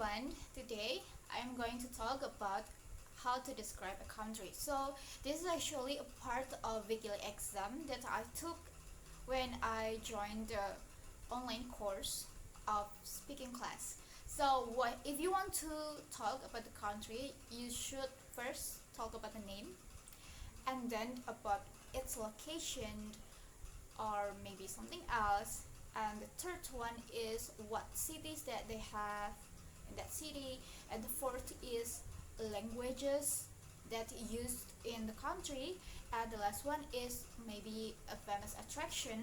everyone, today I'm going to talk about how to describe a country. So this is actually a part of weekly exam that I took when I joined the online course of speaking class. So if you want to talk about the country, you should first talk about the name and then about its location or maybe something else. And the third one is what cities that they have in that city, and the fourth is languages that used in the country, and the last one is maybe a famous attraction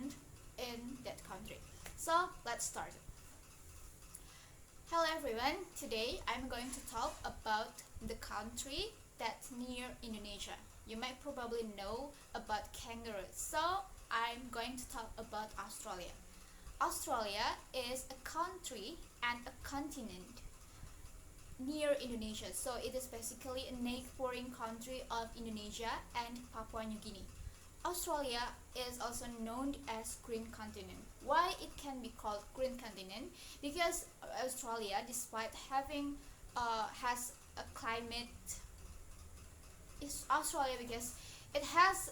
in that country. So let's start. Hello everyone, today I'm going to talk about the country that's near Indonesia. You might probably know about kangaroos, so I'm going to talk about Australia. Australia is a country and a continent near Indonesia, so it is basically a neighboring country of Indonesia and Papua New Guinea. Australia is also known as Green Continent. Why it can be called Green Continent? Because Australia, despite having has a climate, is Australia because it has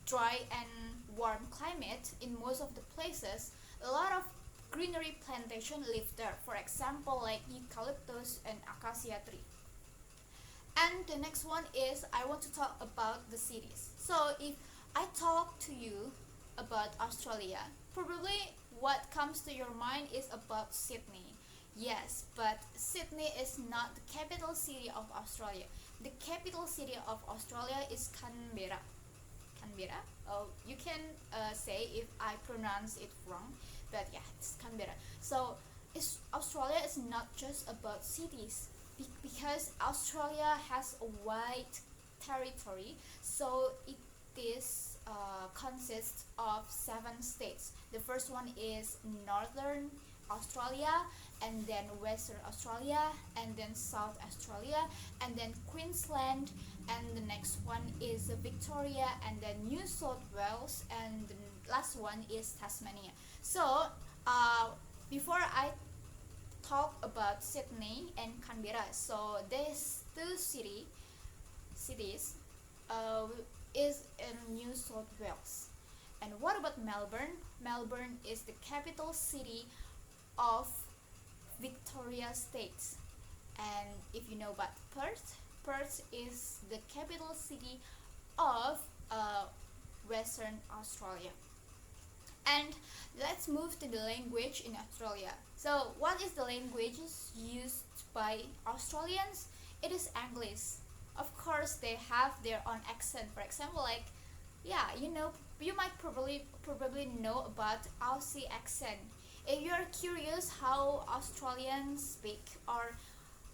dry and warm climate in most of the places. A lot of greenery plantation live there, for example like eucalyptus and acacia tree. And the next one is I want to talk about the cities. So if I talk to you about Australia, probably what comes to your mind is about Sydney. Yes, but Sydney is not the capital city of Australia. The capital city of Australia is Canberra. Canberra. Oh, you can say if I pronounce it wrong, but yeah, it's Canberra. So Australia is not just about cities because Australia has a wide territory. So it is consists of 7 states. The first one is Northern Australia, and then Western Australia, and then South Australia, and then Queensland, and the next one is Victoria, and then New South Wales, and the last one is Tasmania. So before I talk about Sydney and Canberra, so these two cities is in New South Wales. And what about Melbourne? Melbourne is the capital city of Victoria State. And if you know about Perth, Perth is the capital city of Western Australia. And let's move to the language in Australia. So what is the languages used by Australians? It is English. Of course they have their own accent. For example, like you might probably know about Aussie accent. If you're curious how Australians speak or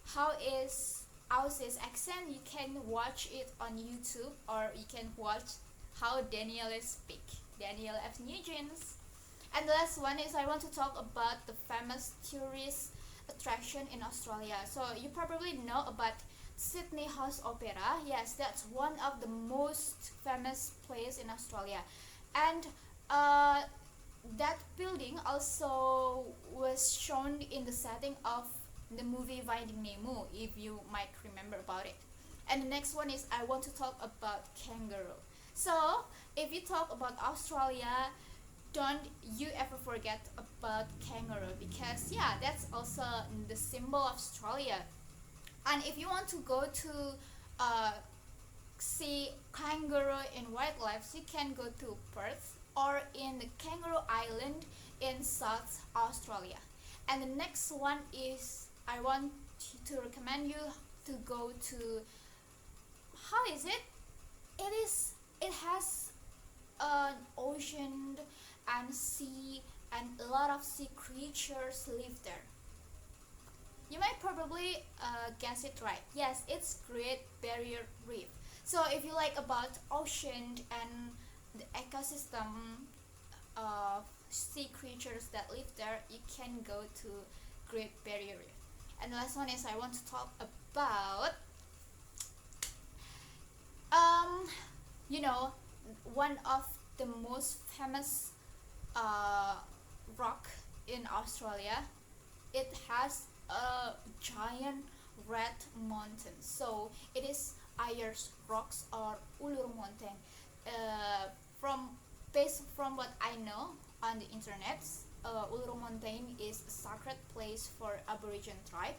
how is Aussie's accent, you can watch it on YouTube, or you can watch how Daniel speak. Daniel F. Nugents. And the last one is I want to talk about the famous tourist attraction in Australia. So you probably know about Sydney House Opera. Yes, that's one of the most famous place in Australia. And that building also was shown in the setting of the movie Finding Nemo, if you might remember about it. And the next one is I want to talk about kangaroo. So if you talk about Australia, don't you ever forget about kangaroo, because yeah, that's also the symbol of Australia. And if you want to go to see kangaroo in wildlife, you can go to Perth or in the Kangaroo Island in South Australia. And the next one is I want to recommend you to go to, how is it? It has an ocean and sea, and a lot of sea creatures live there. You might probably guess it right. Yes, it's Great Barrier Reef. So if you like about ocean and the ecosystem of sea creatures that live there, you can go to Great Barrier Reef. And the last one is I want to talk about one of the most famous rock in Australia. It has a giant red mountain. So it is Ayers rocks or Uluru mountain. From based from what I know on the internet, Uluru mountain is a sacred place for Aboriginal tribe.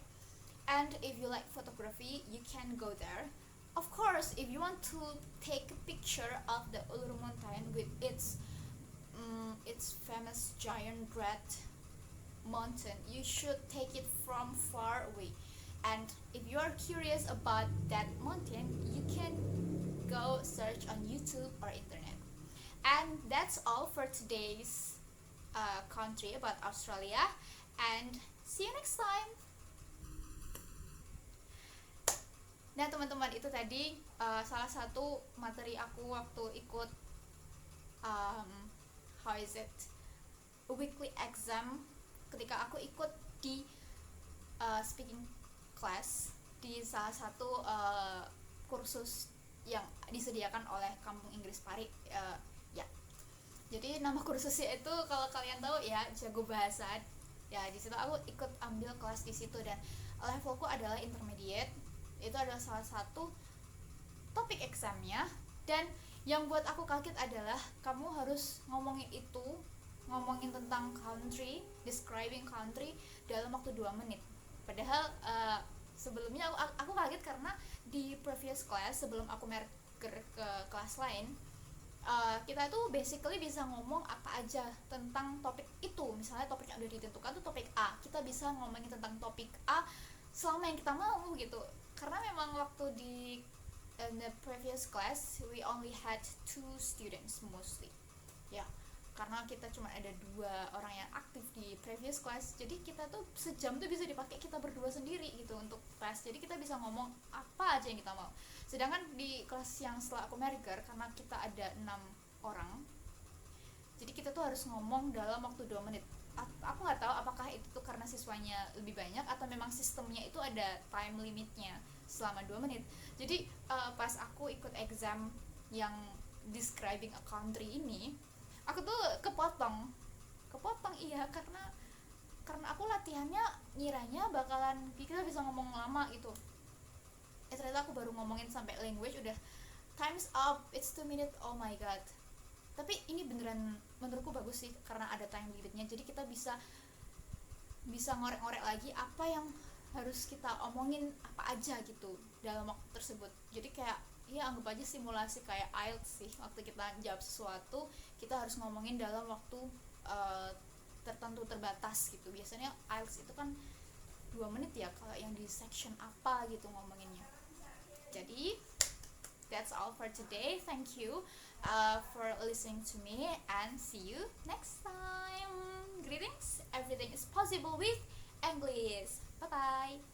And if you like photography, you can go there. Of course, if you want to take a picture of the Uluru mountain with its famous giant red mountain, you should take it from far away. And if you are curious about that mountain, you can go search on YouTube or internet. And that's all for today's country about Australia, and see you next time. Nah teman-teman, itu tadi salah satu materi aku waktu ikut how is it, a weekly exam, ketika aku ikut di speaking class di salah satu kursus yang disediakan oleh Kampung Inggris Pari. Ya, jadi nama kursusnya itu kalau kalian tahu ya, jago bahasa. Ya di situ aku ikut ambil kelas di situ, dan levelku adalah intermediate. Itu adalah salah satu topik examnya, dan yang buat aku kaget adalah kamu harus ngomongin tentang country, describing country dalam waktu 2 menit. Padahal sebelumnya aku kaget karena di previous class sebelum aku merger ke kelas lain, kita tuh basically bisa ngomong apa aja tentang topik itu. Misalnya topik yang udah ditentukan tuh topik A, kita bisa ngomongin tentang topik A selama yang kita mau gitu. Karena memang waktu in the previous class we only had 2 students mostly. Ya, karena kita cuma ada 2 orang yang aktif di previous class, jadi kita tuh sejam tuh bisa dipakai kita berdua sendiri gitu untuk kelas. Jadi kita bisa ngomong apa aja yang kita mau. Sedangkan di kelas yang setelah aku merger, karena kita ada 6 orang, jadi kita tuh harus ngomong dalam waktu 2 menit. Aku nggak tahu apakah itu tuh karena siswanya lebih banyak atau memang sistemnya itu ada time limitnya selama 2 menit. Jadi pas aku ikut exam yang describing a country ini, aku tuh kepotong iya, karena aku latihannya ngiranya bakalan kita bisa ngomong lama gitu. Ternyata aku baru ngomongin sampai language udah time's up, it's 2 minutes. Oh my god. Tapi ini beneran menurutku bagus sih karena ada time limitnya, jadi kita bisa ngorek-ngorek lagi apa yang harus kita omongin apa aja gitu dalam waktu tersebut. Jadi kayak ya anggap aja simulasi kayak IELTS sih. Waktu kita jawab sesuatu, kita harus ngomongin dalam waktu tertentu terbatas gitu. Biasanya IELTS itu kan 2 menit ya kalau yang di section apa gitu ngomonginnya. Jadi that's all for today. Thank you for listening to me, and see you next time. Greetings. Everything is possible with English. Bye bye.